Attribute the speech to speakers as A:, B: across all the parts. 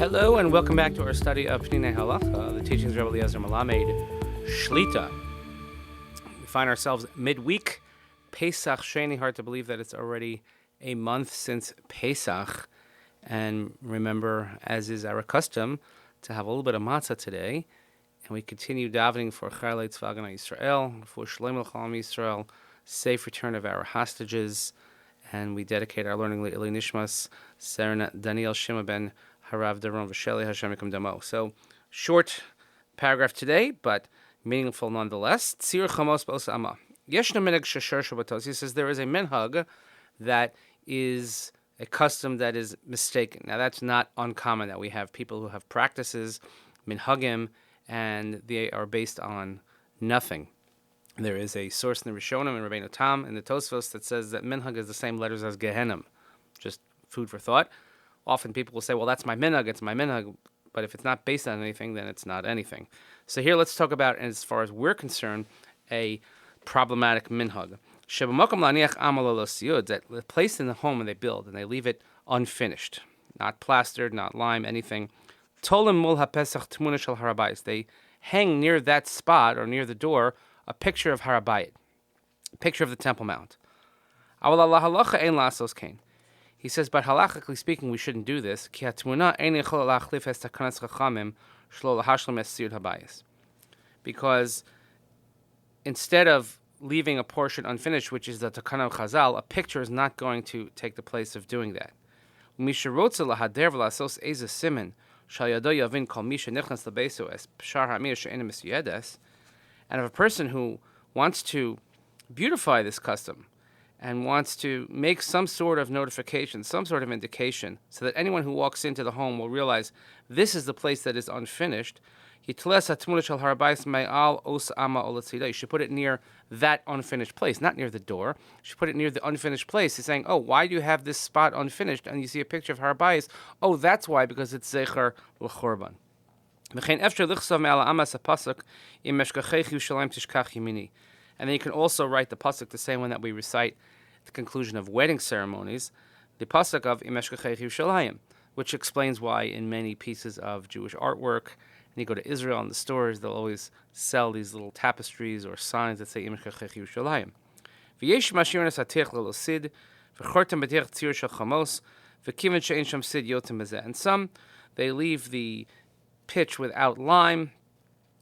A: Hello and welcome back to our study of Peninei Halacha, the teachings of Rabbi Eliezer Melamed Shlita. We find ourselves midweek, Pesach Sheni. Hard to believe that it's already a month since Pesach. And remember, as is our custom, to have a little bit of matzah today. And we continue davening for Chalei Tzva Agana Yisrael, for Shalom L'Chalam Yisrael, safe return of our hostages. And we dedicate our learning to Nishmat, Serena Daniel Shima ben Harav Daron V'Sheli Hashem Yikum Damo. So, short paragraph today, but meaningful nonetheless. Tzir Chamos B'Os Amma. Yeshna Minhag Shasher Shabbatos. He says there is a minhag that is a custom that is mistaken. Now, that's not uncommon that we have people who have practices, minhagim, and they are based on nothing. There is a source in the Rishonim and Rabbeinu Tam and the Tosfos that says that minhag is the same letters as Gehenim. Just food for thought. Often people will say, well, that's my minhag, it's my minhag. But if it's not based on anything, then it's not anything. So here let's talk about, as far as we're concerned, a problematic minhag. That placed in the home and they build, and they leave it unfinished. Not plastered, not lime, anything. They hang near that spot, or near the door, a picture of Harabayit, a picture of the Temple Mount. He says, but halachically speaking, we shouldn't do this. Because instead of leaving a portion unfinished, which is the Takana of Chazal, a picture is not going to take the place of doing that. And if a person who wants to beautify this custom and wants to make some sort of notification, some sort of indication, so that anyone who walks into the home will realize this is the place that is unfinished, you should put it near that unfinished place, not near the door. You should put it near the unfinished place. He's saying, oh, why do you have this spot unfinished? And you see a picture of Harabayis. Oh, that's why, because it's Zecher LeChurban. And then you can also write the pasuk, the same one that we recite at the conclusion of wedding ceremonies, the pasuk of Im Eshkachech Yerushalayim, which explains why in many pieces of Jewish artwork, and you go to Israel in the stores, they'll always sell these little tapestries or signs that say Im Eshkachech Yerushalayim. V'yesh mashirin esatich lelo sid, v'chortem b'derech tzir shel chamos, v'kiven she'en sham sid yotem bezeh. And some, they leave the pitch without lime,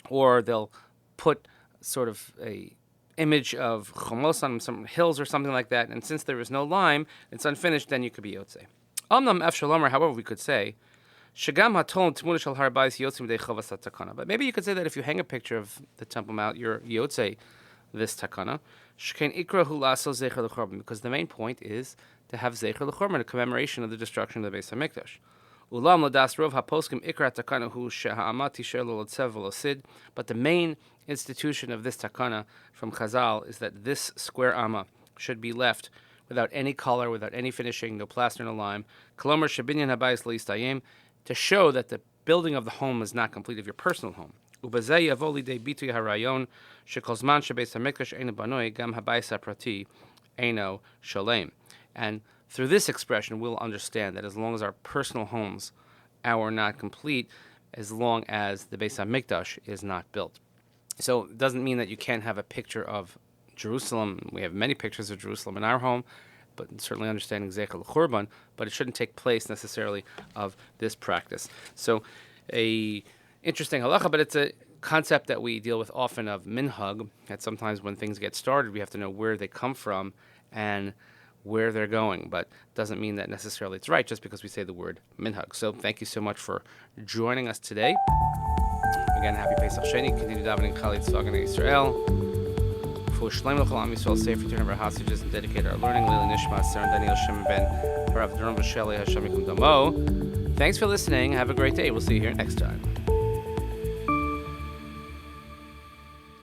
A: or they'll put sort of a image of chomos on some hills or something like that, and since there is no lime, it's unfinished, then you could be yotzei. However, we could say, but maybe you could say that if you hang a picture of the Temple Mount, you're yotzei this takana, because the main point is to have Zecher LeChurban, a commemoration of the destruction of the Beis HaMikdash. But the main institution of this takana from Chazal is that this square amma should be left without any color, without any finishing, no plaster, no lime, to show that the building of the home is not complete, of your personal home. And through this expression, we'll understand that as long as our personal homes are not complete, as long as the Beis HaMikdash is not built. So it doesn't mean that you can't have a picture of Jerusalem. We have many pictures of Jerusalem in our home, but certainly understanding Zecher LeChurban, but it shouldn't take place necessarily of this practice. So a interesting halacha, but it's a concept that we deal with often of minhag, that sometimes when things get started, we have to know where they come from and where they're going, but doesn't mean that necessarily it's right just because we say the word minhag. So thank you so much for joining us today. Again, happy Pesach Sheni. Continue davening Chalei Tzva Agana Yisrael. For Shalom L'Chalam Yisrael, safe return of our hostages, and dedicate our learning Leila Nishmat, Serena Daniel Shima ben Harav Daron V'Sheli Hashem Yikum Damo. Thanks for listening. Have a great day. We'll see you here next time.